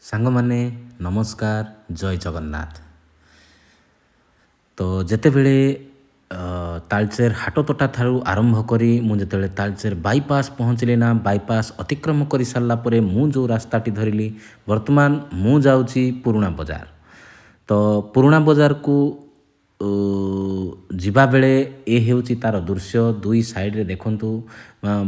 ସାଙ୍ଗମାନେ ନମସ୍କାର ଜୟ ଜଗନ୍ନାଥ। ତ ଯେତେବେଳେ ତାଳଚେର ହାଟତୋଟା ଠାରୁ ଆରମ୍ଭ କରି ମୁଁ ଯେତେବେଳେ ତାଳଚେର ବାଇପାସ୍ ପହଞ୍ଚିଲି ନା, ବାଇପାସ୍ ଅତିକ୍ରମ କରିସାରିଲା ପରେ ମୁଁ ଯେଉଁ ରାସ୍ତାଟି ଧରିଲି, ବର୍ତ୍ତମାନ ମୁଁ ଯାଉଛି ପୁରୁଣା ବଜାର। ତ ପୁରୁଣା ବଜାରକୁ ଯିବା ବେଳେ ଏ ହେଉଛି ତା'ର ଦୃଶ୍ୟ। ଦୁଇ ସାଇଡ଼ରେ ଦେଖନ୍ତୁ,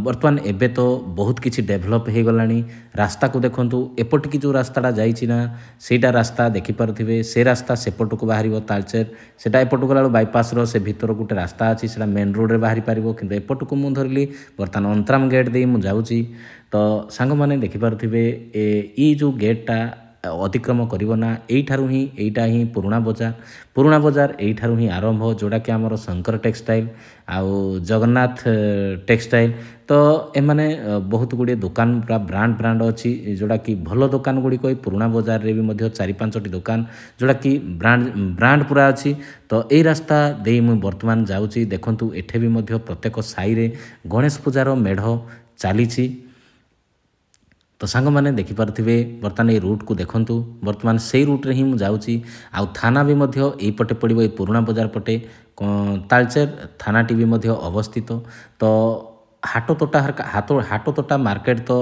ବର୍ତ୍ତମାନ ଏବେ ତ ବହୁତ କିଛି ଡେଭଲପ୍ ହୋଇଗଲାଣି। ରାସ୍ତାକୁ ଦେଖନ୍ତୁ, ଏପଟିକି ଯେଉଁ ରାସ୍ତାଟା ଯାଇଛି ନା, ସେଇଟା ରାସ୍ତା ଦେଖିପାରୁଥିବେ। ସେ ରାସ୍ତା ସେପଟକୁ ବାହାରିବ ତାଳଚେର, ସେଇଟା ଏପଟକୁ ଗଲାବେଳକୁ ବାଇପାସ୍ର ସେ ଭିତର ଗୋଟେ ରାସ୍ତା ଅଛି, ସେଇଟା ମେନ୍ ରୋଡ଼ରେ ବାହାରି ପାରିବ। କିନ୍ତୁ ଏପଟକୁ ମୁଁ ଧରିଲି, ବର୍ତ୍ତମାନ ଅନ୍ତରାମ ଗେଟ୍ ଦେଇ ମୁଁ ଯାଉଛି। ତ ସାଙ୍ଗମାନେ ଦେଖିପାରୁଥିବେ, ଏଇ ଯେଉଁ ଗେଟ୍ଟା ଅତିକ୍ରମ କରିବ ନା, ଏଇଟା ହିଁ ପୁରୁଣା ବଜାର। ପୁରୁଣା ବଜାର ଏଇଠାରୁ ହିଁ ଆରମ୍ଭ, ଯେଉଁଟାକି ଆମର ଶଙ୍କର ଟେକ୍ସଟାଇଲ୍ ଆଉ ଜଗନ୍ନାଥ ଟେକ୍ସଟାଇଲ୍। ତ ଏମାନେ ବହୁତ ଗୁଡ଼ିଏ ଦୋକାନ ପୁରା ବ୍ରାଣ୍ଡ ଅଛି, ଯେଉଁଟାକି ଭଲ ଦୋକାନ ଗୁଡ଼ିକ ଏଇ ପୁରୁଣା ବଜାରରେ ବି ମଧ୍ୟ 4-5ଟି ଦୋକାନ ଯେଉଁଟାକି ବ୍ରାଣ୍ଡ ପୁରା ଅଛି। ତ ଏଇ ରାସ୍ତା ଦେଇ ମୁଁ ବର୍ତ୍ତମାନ ଯାଉଛି। ଦେଖନ୍ତୁ, ଏଠି ବି ମଧ୍ୟ ପ୍ରତ୍ୟେକ ସାହିରେ ଗଣେଶ ପୂଜାର ମେଢ଼ ଚାଲିଛି। ତ ସାଙ୍ଗମାନେ ଦେଖିପାରୁଥିବେ, ବର୍ତ୍ତମାନ ଏଇ ରୁଟ୍କୁ ଦେଖନ୍ତୁ, ବର୍ତ୍ତମାନ ସେଇ ରୁଟ୍ରେ ହିଁ ମୁଁ ଯାଉଛି। ଆଉ ଥାନା ବି ମଧ୍ୟ ଏଇପଟେ ପଡ଼ିବ, ଏଇ ପୁରୁଣା ବଜାର ପଟେ ତାଳଚେର ଥାନାଟି ବି ମଧ୍ୟ ଅବସ୍ଥିତ। ତ ହାଟତୋଟା ମାର୍କେଟ ତ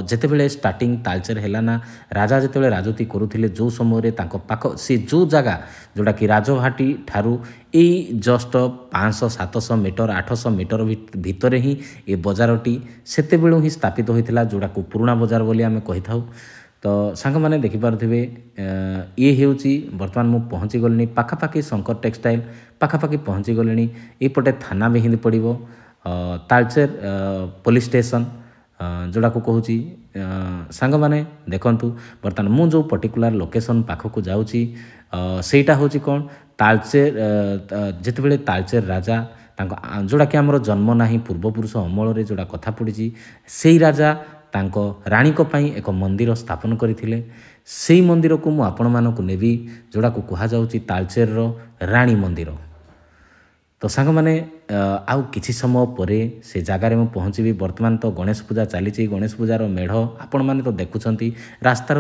ଯେତେବେଳେ ଷ୍ଟାର୍ଟିଂ ତାଳଚେର ହେଲା ନା, ରାଜା ଯେତେବେଳେ ରାଜୁତି କରୁଥିଲେ, ଯେଉଁ ସମୟରେ ତାଙ୍କ ପାଖ ସେ ଯେଉଁ ଜାଗା ଯେଉଁଟାକି ରାଜଭାଟି ଠାରୁ ଏଇ ଜଷ୍ଟ 500-700 ମିଟର 800 ମିଟର ଭିତରେ ହିଁ ଏ ବଜାରଟି ସେତେବେଳୁ ହିଁ ସ୍ଥାପିତ ହୋଇଥିଲା, ଯେଉଁଟାକୁ ପୁରୁଣା ବଜାର ବୋଲି ଆମେ କହିଥାଉ। ତ ସାଙ୍ଗମାନେ ଦେଖିପାରୁଥିବେ, ଇଏ ହେଉଛି ବର୍ତ୍ତମାନ ମୁଁ ପହଞ୍ଚି ଗଲିଣି ପାଖାପାଖି ଶଙ୍କର ଟେକ୍ସଟାଇଲ୍ ପାଖାପାଖି ପହଞ୍ଚି ଗଲିଣି। ଏଇପଟେ ଥାନା ବି ହିନ୍ତି ପଡ଼ିବ, ତାଳଚେର ପୋଲିସ୍ ଷ୍ଟେସନ୍ ଯେଉଁଟାକୁ କହୁଛି। ସାଙ୍ଗମାନେ ଦେଖନ୍ତୁ, ବର୍ତ୍ତମାନ ମୁଁ ଯେଉଁ ପର୍ଟିକୁଲାର ଲୋକେସନ୍ ପାଖକୁ ଯାଉଛି, ସେଇଟା ହେଉଛି କ'ଣ, ତାଳଚେର ଯେତେବେଳେ ତାଳଚେର ରାଜା ତାଙ୍କ ଯେଉଁଟାକି ଆମର ଜନ୍ମ ନାହିଁ ପୂର୍ବପୁରୁଷ ଅମଳରେ ଯେଉଁଟା କଥା ପଡ଼ିଛି, ସେଇ ରାଜା ତାଙ୍କ ରାଣୀଙ୍କ ପାଇଁ ଏକ ମନ୍ଦିର ସ୍ଥାପନ କରିଥିଲେ। ସେଇ ମନ୍ଦିରକୁ ମୁଁ ଆପଣମାନଙ୍କୁ ନେବି, ଯେଉଁଟାକୁ କୁହାଯାଉଛି ତାଳଚେରର ରାଣୀ ମନ୍ଦିର। ତ ସାଙ୍ଗମାନେ ଆଉ କିଛି ସମୟ ପରେ ସେ ଜାଗାରେ ମୁଁ ପହଞ୍ଚିବି। ବର୍ତ୍ତମାନ ତ ଗଣେଶ ପୂଜା ଚାଲିଛି, ଗଣେଶ ପୂଜାର ମେଢ଼ ଆପଣମାନେ ତ ଦେଖୁଛନ୍ତି ରାସ୍ତାର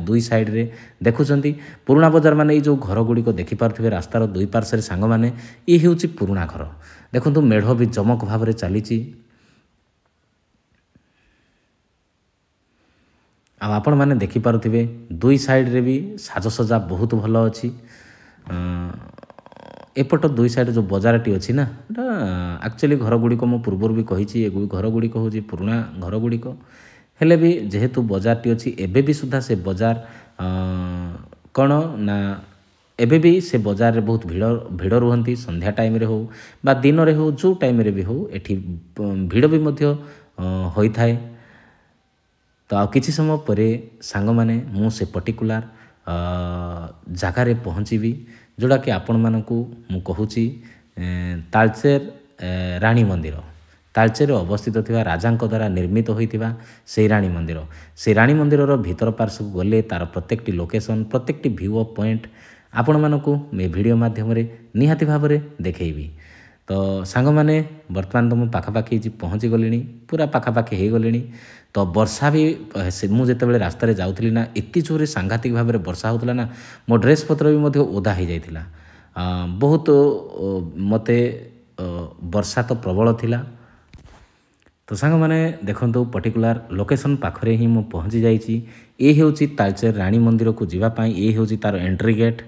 ଦୁଇ ସାଇଡ଼ରେ ଦେଖୁଛନ୍ତି। ପୁରୁଣା ବଜାର ମାନେ ଏଇ ଯେଉଁ ଘର ଗୁଡ଼ିକ ଦେଖିପାରୁଥିବେ ରାସ୍ତାର ଦୁଇ ପାର୍ଶ୍ୱରେ, ସାଙ୍ଗମାନେ ଇଏ ହେଉଛି ପୁରୁଣା ଘର। ଦେଖନ୍ତୁ, ମେଢ଼ ବି ଜମକ ଭାବରେ ଚାଲିଛି। ଆଉ ଆପଣମାନେ ଦେଖିପାରୁଥିବେ ଦୁଇ ସାଇଡ଼ରେ ବି ସାଜସଜ୍ଜା ବହୁତ ଭଲ ଅଛି। ଏପଟ ଦୁଇ ସାଇଡ଼୍ ଯେଉଁ ବଜାରଟି ଅଛି ନା, ଏଇଟା ଆକ୍ଚୁଆଲି ଘର ଗୁଡ଼ିକ ମୁଁ ପୂର୍ବରୁ ବି କହିଛି, ଏ ଘର ଗୁଡ଼ିକ ହେଉଛି ପୁରୁଣା ଘର ଗୁଡ଼ିକ। ହେଲେ ବି ଯେହେତୁ ବଜାରଟି ଅଛି, ଏବେ ବି ସୁଦ୍ଧା ସେ ବଜାର କ'ଣ ନା, ଏବେ ବି ସେ ବଜାରରେ ବହୁତ ଭିଡ଼ ରୁହନ୍ତି। ସନ୍ଧ୍ୟା ଟାଇମ୍ରେ ହେଉ ବା ଦିନରେ ହେଉ, ଯେଉଁ ଟାଇମ୍ରେ ବି ହେଉ, ଏଠି ଭିଡ଼ ବି ମଧ୍ୟ ହୋଇଥାଏ। ତ ଆଉ କିଛି ସମୟ ପରେ ସାଙ୍ଗମାନେ ମୁଁ ସେ ପର୍ଟିକୁଲାର ଜାଗାରେ ପହଞ୍ଚିବି, ଯେଉଁଟାକି ଆପଣମାନଙ୍କୁ ମୁଁ କହୁଛି ତାଳଚେର ରାଣୀ ମନ୍ଦିର। ତାଳଚେରରେ ଅବସ୍ଥିତ ଥିବା ରାଜାଙ୍କ ଦ୍ୱାରା ନିର୍ମିତ ହୋଇଥିବା ସେଇ ରାଣୀ ମନ୍ଦିର। ସେଇ ରାଣୀ ମନ୍ଦିରର ଭିତର ପାର୍ଶ୍ୱକୁ ଗଲେ ତା'ର ପ୍ରତ୍ୟେକଟି ଲୋକେସନ୍, ପ୍ରତ୍ୟେକଟି ଭ୍ୟୁ ଅଫ୍ ପଏଣ୍ଟ ଆପଣମାନଙ୍କୁ ଏ ଭିଡ଼ିଓ ମାଧ୍ୟମରେ ନିହାତି ଭାବରେ ଦେଖେଇବି। ତ ସାଙ୍ଗମାନେ ବର୍ତ୍ତମାନ ତ ମୁଁ ପାଖାପାଖି ପହଞ୍ଚି ଗଲିଣି, ପୁରା ପାଖାପାଖି ହୋଇଗଲିଣି। ତ ବର୍ଷା ବି ମୁଁ ଯେତେବେଳେ ରାସ୍ତାରେ ଯାଉଥିଲି ନା, ଏତେ ଜୋରରେ ସାଂଘାତିକ ଭାବରେ ବର୍ଷା ହେଉଥିଲା ନା, ମୋ ଡ୍ରେସ୍ ପତ୍ର ବି ମଧ୍ୟ ଓଦା ହୋଇଯାଇଥିଲା। ବହୁତ ମୋତେ ବର୍ଷା ତ ପ୍ରବଳ ଥିଲା। ତ ସାଙ୍ଗମାନେ ଦେଖନ୍ତୁ, ପର୍ଟିକୁଲାର ଲୋକେସନ୍ ପାଖରେ ହିଁ ମୁଁ ପହଞ୍ଚି ଯାଇଛି। ଏ ହେଉଛି ତାଳଚେର ରାଣୀ ମନ୍ଦିରକୁ ଯିବା ପାଇଁ, ଏ ହେଉଛି ତା'ର ଏଣ୍ଟ୍ରି ଗେଟ୍।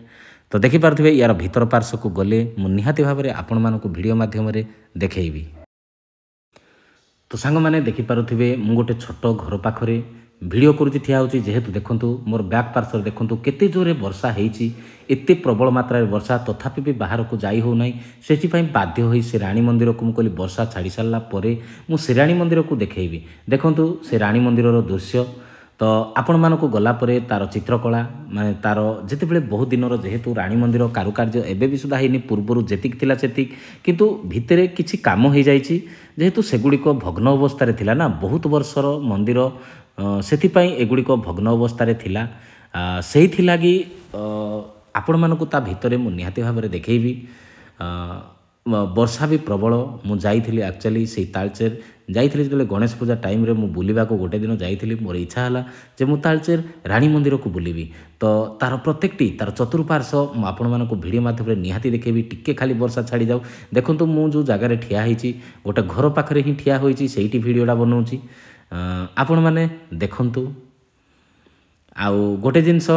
ତ ଦେଖିପାରୁଥିବେ, ୟାର ଭିତର ପାର୍ଶ୍ୱକୁ ଗଲେ ମୁଁ ନିହାତି ଭାବରେ ଆପଣମାନଙ୍କୁ ଭିଡ଼ିଓ ମାଧ୍ୟମରେ ଦେଖେଇବି। ତ ସାଙ୍ଗମାନେ ଦେଖିପାରୁଥିବେ, ମୁଁ ଗୋଟେ ଛୋଟ ଘର ପାଖରେ ଭିଡ଼ିଓ କରୁଛି, ଠିଆ ହେଉଛି। ଯେହେତୁ ଦେଖନ୍ତୁ, ମୋର ବ୍ୟାକ୍ ପାର୍ଶ୍ୱରେ ଦେଖନ୍ତୁ କେତେ ଜୋରରେ ବର୍ଷା ହେଇଛି, ଏତେ ପ୍ରବଳ ମାତ୍ରାରେ ବର୍ଷା, ତଥାପି ବି ବାହାରକୁ ଯାଇ ହେଉନାହିଁ। ସେଥିପାଇଁ ବାଧ୍ୟ ହୋଇ ସେ ରାଣୀ ମନ୍ଦିରକୁ ମୁଁ କହିଲି ବର୍ଷା ଛାଡ଼ି ସାରିଲା ପରେ ମୁଁ ସେ ରାଣୀ ମନ୍ଦିରକୁ ଦେଖେଇବି। ଦେଖନ୍ତୁ ସେ ରାଣୀ ମନ୍ଦିରର ଦୃଶ୍ୟ। ତ ଆପଣମାନଙ୍କୁ ଗଲା ପରେ ତା'ର ଚିତ୍ରକଳା, ମାନେ ତା'ର ଯେତେବେଳେ ବହୁତ ଦିନର, ଯେହେତୁ ରାଣୀ ମନ୍ଦିର କାରୁକାର୍ଯ୍ୟ ଏବେ ବି ସୁଦ୍ଧା ହେଇନି, ପୂର୍ବରୁ ଯେତିକି ଥିଲା ସେତିକି, କିନ୍ତୁ ଭିତରେ କିଛି କାମ ହେଇଯାଇଛି। ଯେହେତୁ ସେଗୁଡ଼ିକ ଭଗ୍ନ ଅବସ୍ଥାରେ ଥିଲା ନା, ବହୁତ ବର୍ଷର ମନ୍ଦିର, ସେଥିପାଇଁ ଏଗୁଡ଼ିକ ଭଗ୍ନ ଅବସ୍ଥାରେ ଥିଲା। ସେଇଥିଲାଗି ଆପଣମାନଙ୍କୁ ତା ଭିତରେ ମୁଁ ନିହାତି ଭାବରେ ଦେଖେଇବି। ବର୍ଷା ବି ପ୍ରବଳ। ମୁଁ ଯାଇଥିଲି ଆକ୍ଚୁଆଲି ସେଇ ତାଳଚେର ଯାଇଥିଲି ଯେତେବେଳେ ଗଣେଶ ପୂଜା ଟାଇମ୍ରେ ମୁଁ ବୁଲିବାକୁ ଗୋଟେ ଦିନ ଯାଇଥିଲି। ମୋର ଇଚ୍ଛା ହେଲା ଯେ ମୁଁ ତାଳଚେର ରାଣୀ ମନ୍ଦିରକୁ ବୁଲିବି। ତ ତାର ପ୍ରତ୍ୟେକଟି ତାର ଚତୁଃପାର୍ଶ୍ୱ ମୁଁ ଆପଣମାନଙ୍କୁ ଭିଡ଼ିଓ ମାଧ୍ୟମରେ ନିହାତି ଦେଖେଇବି। ଟିକେ ଖାଲି ବର୍ଷା ଛାଡ଼ିଯାଉ। ଦେଖନ୍ତୁ ମୁଁ ଯେଉଁ ଜାଗାରେ ଠିଆ ହେଇଛି ଗୋଟେ ଘର ପାଖରେ ହିଁ ଠିଆ ହୋଇଛି, ସେଇଠି ଭିଡ଼ିଓଟା ବନାଉଛି। ଆପଣମାନେ ଦେଖନ୍ତୁ। ଆଉ ଗୋଟେ ଜିନିଷ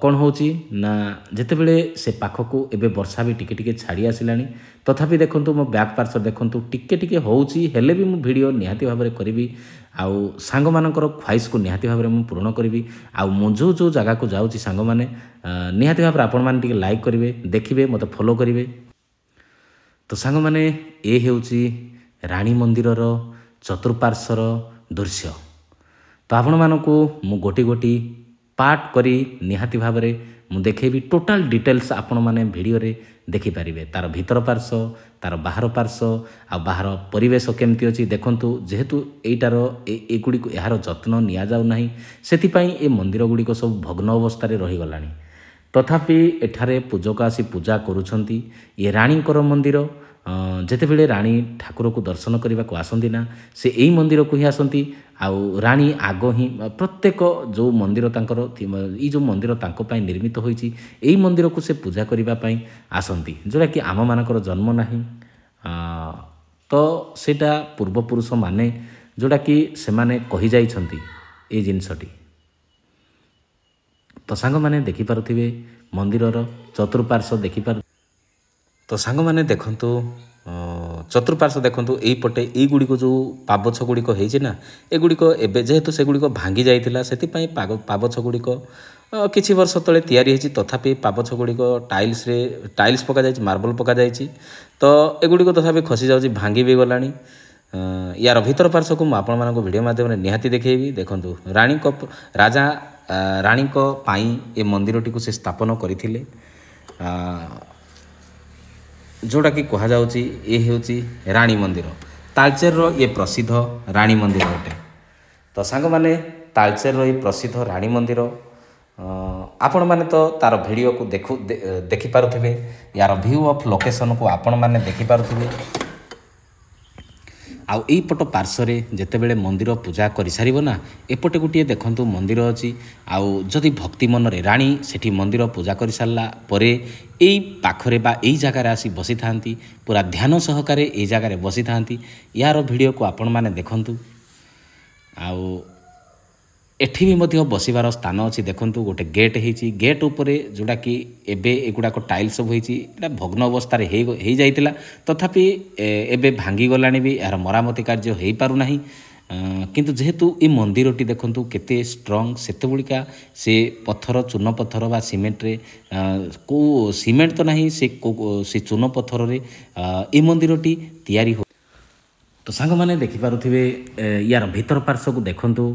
କ'ଣ ହେଉଛି ନା ଯେତେବେଳେ ସେ ପାଖକୁ ଏବେ ବର୍ଷା ବି ଟିକେ ଟିକେ ଛାଡ଼ି ଆସିଲାଣି, ତଥାପି ଦେଖନ୍ତୁ ମୋ ବ୍ୟାକ୍ ପାର୍ଶ୍ୱ ଦେଖନ୍ତୁ ଟିକେ ଟିକେ ହେଉଛି, ହେଲେ ବି ମୁଁ ଭିଡ଼ିଓ ନିହାତି ଭାବରେ କରିବି। ଆଉ ସାଙ୍ଗମାନଙ୍କର ଖ୍ୱାଇଶକୁ ନିହାତି ଭାବରେ ମୁଁ ପୂରଣ କରିବି। ଆଉ ମୁଁ ଯେଉଁ ଜାଗାକୁ ଯାଉଛି ସାଙ୍ଗମାନେ ନିହାତି ଭାବରେ ଆପଣମାନେ ଟିକେ ଲାଇକ୍ କରିବେ, ଦେଖିବେ, ମୋତେ ଫଲୋ କରିବେ। ତ ସାଙ୍ଗମାନେ ଏ ହେଉଛି ରାଣୀ ମନ୍ଦିରର ଚତୁଃପାର୍ଶ୍ୱର ଦୃଶ୍ୟ। ତ ଆପଣମାନଙ୍କୁ ମୁଁ ଗୋଟି ଗୋଟି ପାର୍ଟ କରି ନିହାତି ଭାବରେ ମୁଁ ଦେଖେଇବି। ଟୋଟାଲ୍ ଡିଟେଲ୍ସ ଆପଣମାନେ ଭିଡ଼ିଓରେ ଦେଖିପାରିବେ। ତା'ର ଭିତର ପାର୍ଶ୍ୱ, ତା'ର ବାହାର ପାର୍ଶ୍ୱ, ଆଉ ବାହାର ପରିବେଶ କେମିତି ଅଛି ଦେଖନ୍ତୁ। ଯେହେତୁ ଏଇଟାର ଏଗୁଡ଼ିକୁ ଏହାର ଯତ୍ନ ନିଆଯାଉ ନାହିଁ, ସେଥିପାଇଁ ଏ ମନ୍ଦିର ଗୁଡ଼ିକ ସବୁ ଭଗ୍ନ ଅବସ୍ଥାରେ ରହିଗଲାଣି। ତଥାପି ଏଠାରେ ପୂଜକ ଆସି ପୂଜା କରୁଛନ୍ତି। ଏ ରାଣୀଙ୍କର ମନ୍ଦିର। ଯେତେବେଳେ ରାଣୀ ଠାକୁରକୁ ଦର୍ଶନ କରିବାକୁ ଆସନ୍ତି ନା, ସେ ଏଇ ମନ୍ଦିରକୁ ହିଁ ଆସନ୍ତି। ଆଉ ରାଣୀ ଆଗ ହିଁ ପ୍ରତ୍ୟେକ ଯେଉଁ ମନ୍ଦିର ତାଙ୍କର ଏଇ ଯେଉଁ ମନ୍ଦିର ତାଙ୍କ ପାଇଁ ନିର୍ମିତ ହୋଇଛି, ଏଇ ମନ୍ଦିରକୁ ସେ ପୂଜା କରିବା ପାଇଁ ଆସନ୍ତି, ଯେଉଁଟାକି ଆମମାନଙ୍କର ଜନ୍ମ ନାହିଁ। ତ ସେଇଟା ପୂର୍ବପୁରୁଷମାନେ ଯେଉଁଟାକି ସେମାନେ କହିଯାଇଛନ୍ତି ଏଇ ଜିନିଷଟି। ତ ସାଙ୍ଗମାନେ ଦେଖିପାରୁଥିବେ ମନ୍ଦିରର ଚତୁଃପାର୍ଶ୍ୱ ଦେଖିପାରୁ। ତ ସାଙ୍ଗମାନେ ଦେଖନ୍ତୁ ଚତୁଃପାର୍ଶ୍ୱ ଦେଖନ୍ତୁ। ଏଇପଟେ ଏଇଗୁଡ଼ିକ ଯେଉଁ ପାବଛ ଗୁଡ଼ିକ ହେଇଛି ନା, ଏଗୁଡ଼ିକ ଏବେ ଯେହେତୁ ସେଗୁଡ଼ିକ ଭାଙ୍ଗି ଯାଇଥିଲା, ସେଥିପାଇଁ ପାବଛ ଗୁଡ଼ିକ କିଛି ବର୍ଷ ତଳେ ତିଆରି ହେଇଛି। ତଥାପି ପାବଛ ଗୁଡ଼ିକ ଟାଇଲ୍ସ ପକାଯାଇଛି, ମାର୍ବଲ ପକାଯାଇଛି। ତ ଏଗୁଡ଼ିକ ତଥାପି ଖସି ଯାଉଛି, ଭାଙ୍ଗି ବି ଗଲାଣି। ୟାର ଭିତର ପାର୍ଶ୍ୱକୁ ମୁଁ ଆପଣମାନଙ୍କୁ ଭିଡ଼ିଓ ମାଧ୍ୟମରେ ନିହାତି ଦେଖେଇବି। ଦେଖନ୍ତୁ ରାଜା ରାଣୀଙ୍କ ପାଇଁ ଏ ମନ୍ଦିରଟିକୁ ସେ ସ୍ଥାପନ କରିଥିଲେ, ଯେଉଁଟାକି କୁହାଯାଉଛି ଏ ହେଉଛି ରାଣୀ ମନ୍ଦିର। ତାଳଚେରର ଏ ପ୍ରସିଦ୍ଧ ରାଣୀ ମନ୍ଦିର ଅଟେ। ତ ସାଙ୍ଗମାନେ ତାଳଚେରର ଏ ପ୍ରସିଦ୍ଧ ରାଣୀ ମନ୍ଦିର ଆପଣମାନେ ତ ତା'ର ଭିଡ଼ିଓକୁ ଦେଖିପାରୁଥିବେ। ୟାର ଭ୍ୟୁ ଅଫ୍ ଲୋକେସନ୍କୁ ଆପଣମାନେ ଦେଖିପାରୁଥିବେ। ଆଉ ଏଇପଟ ପାର୍ଶ୍ୱରେ ଯେତେବେଳେ ମନ୍ଦିର ପୂଜା କରିସାରିବ ନା, ଏପଟେ ଗୋଟିଏ ଦେଖନ୍ତୁ ମନ୍ଦିର ଅଛି। ଆଉ ଯଦି ଭକ୍ତି ମନରେ ରାଣୀ ସେଠି ମନ୍ଦିର ପୂଜା କରିସାରିଲା ପରେ ଏଇ ପାଖରେ ବା ଏଇ ଜାଗାରେ ଆସି ବସିଥାନ୍ତି, ପୁରା ଧ୍ୟାନ ସହକାରେ ଏଇ ଜାଗାରେ ବସିଥାନ୍ତି। ୟାର ଭିଡ଼ିଓକୁ ଆପଣମାନେ ଦେଖନ୍ତୁ। ଆଉ ଏଠି ବି ମଧ୍ୟ ବସିବାର ସ୍ଥାନ ଅଛି। ଦେଖନ୍ତୁ ଗୋଟେ ଗେଟ୍ ହେଇଛି, ଗେଟ୍ ଉପରେ ଯେଉଁଟାକି ଏବେ ଏଗୁଡ଼ାକ ଟାଇଲ୍ ସବୁ ହେଇଛି, ଏଇଟା ଭଗ୍ନ ଅବସ୍ଥାରେ ହେଇଯାଇଥିଲା। ତଥାପି ଏବେ ଭାଙ୍ଗିଗଲାଣି ବି, ଏହାର ମରାମତି କାର୍ଯ୍ୟ ହେଇପାରୁନାହିଁ। କିନ୍ତୁ ଯେହେତୁ ଏ ମନ୍ଦିରଟି ଦେଖନ୍ତୁ କେତେ ଷ୍ଟ୍ରଙ୍ଗ, ସେତେବେଳିକା ସେ ପଥର, ଚୂନ ପଥର ବା ସିମେଣ୍ଟରେ, କେଉଁ ସିମେଣ୍ଟ ତ ନାହିଁ, ସେ ଚୂନ ପଥରରେ ଏ ମନ୍ଦିରଟି ତିଆରି ହୋ। ତ ସାଙ୍ଗମାନେ ଦେଖିପାରୁଥିବେ ୟାର ଭିତର ପାର୍ଶ୍ୱକୁ ଦେଖନ୍ତୁ।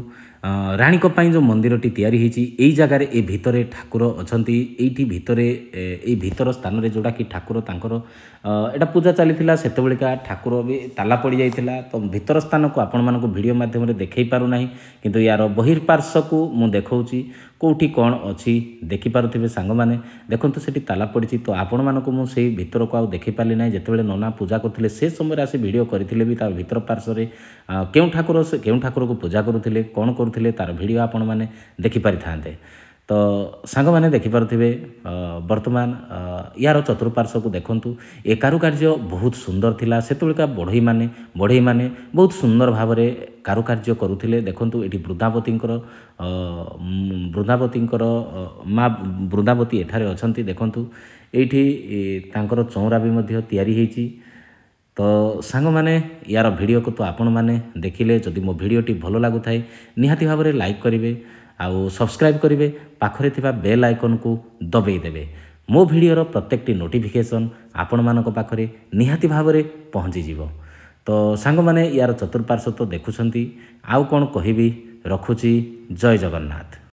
ରାଣୀଙ୍କ ପାଇଁ ଯେଉଁ ମନ୍ଦିରଟି ତିଆରି ହେଇଛି, ଏଇ ଜାଗାରେ ଏ ଭିତରେ ଠାକୁର ଅଛନ୍ତି। ଏଇଠି ଭିତରେ ଏଇ ଭିତର ସ୍ଥାନରେ ଯେଉଁଟାକି ଠାକୁର ତାଙ୍କର ଏଇଟା ପୂଜା ଚାଲିଥିଲା, ସେତେବେଳିକା ଠାକୁର ବି ତାଲା ପଡ଼ିଯାଇଥିଲା। ତ ଭିତର ସ୍ଥାନକୁ ଆପଣମାନଙ୍କୁ ଭିଡ଼ିଓ ମାଧ୍ୟମରେ ଦେଖାଇ ପାରୁନାହିଁ, କିନ୍ତୁ ୟାର ବହିର୍ପାର୍ଶ୍ୱକୁ ମୁଁ ଦେଖାଉଛି କେଉଁଠି କ'ଣ ଅଛି ଦେଖିପାରୁଥିବେ ସାଙ୍ଗମାନେ। ଦେଖନ୍ତୁ ସେଠି ତାଲା ପଡ଼ିଛି। ତ ଆପଣମାନଙ୍କୁ ମୁଁ ସେଇ ଭିତରକୁ ଆଉ ଦେଖିପାରିଲି ନାହିଁ। ଯେତେବେଳେ ନନା ପୂଜା କରୁଥିଲେ ସେ ସମୟରେ ଆସି ଭିଡ଼ିଓ କରିଥିଲେ ବି, ତାର ଭିତର ପାର୍ଶ୍ୱରେ କେଉଁ ଠାକୁରକୁ ପୂଜା କରୁଥିଲେ, କ'ଣ କରୁଥିଲେ, ତାର ଭିଡ଼ିଓ ଆପଣମାନେ ଦେଖିପାରିଥାନ୍ତେ। ତ ସାଙ୍ଗମାନେ ଦେଖିପାରୁଥିବେ ବର୍ତ୍ତମାନ ୟାର ଚତୁଃପାର୍ଶ୍ୱକୁ ଦେଖନ୍ତୁ। ଏ କାରୁକାର୍ଯ୍ୟ ବହୁତ ସୁନ୍ଦର ଥିଲା। ସେତେବେଳିକା ବଢ଼େଇମାନେ ବହୁତ ସୁନ୍ଦର ଭାବରେ କାରୁକାର୍ଯ୍ୟ କରୁଥିଲେ। ଦେଖନ୍ତୁ ଏଠି ବୃନ୍ଦାବତୀଙ୍କର ମା ବୃନ୍ଦାବତୀ ଏଠାରେ ଅଛନ୍ତି। ଦେଖନ୍ତୁ ଏଇଠି ତାଙ୍କର ଚଉରା ବି ମଧ୍ୟ ତିଆରି ହେଇଛି। ତ ସାଙ୍ଗମାନେ ୟାର ଭିଡ଼ିଓକୁ ତ ଆପଣମାନେ ଦେଖିଲେ। ଯଦି ମୋ ଭିଡ଼ିଓଟି ଭଲ ଲାଗୁଥାଏ ନିହାତି ଭାବରେ ଲାଇକ୍ କରିବେ, ଆଉ ସବସ୍କ୍ରାଇବ୍ କରିବେ, ପାଖରେ ଥିବା ବେଲ୍ ଆଇକନ୍କୁ ଦବାଇ ଦେବେ। ମୋ ଭିଡ଼ିଓର ପ୍ରତ୍ୟେକଟି ନୋଟିଫିକେସନ୍ ଆପଣମାନଙ୍କ ପାଖରେ ନିହାତି ଭାବରେ ପହଞ୍ଚିଯିବ। ତ ସାଙ୍ଗମାନେ ୟାର ଚତୁଃପାର୍ଶ୍ୱ ତ ଦେଖୁଛନ୍ତି, ଆଉ କ'ଣ କହିବି, ରଖୁଛି। ଜୟ ଜଗନ୍ନାଥ।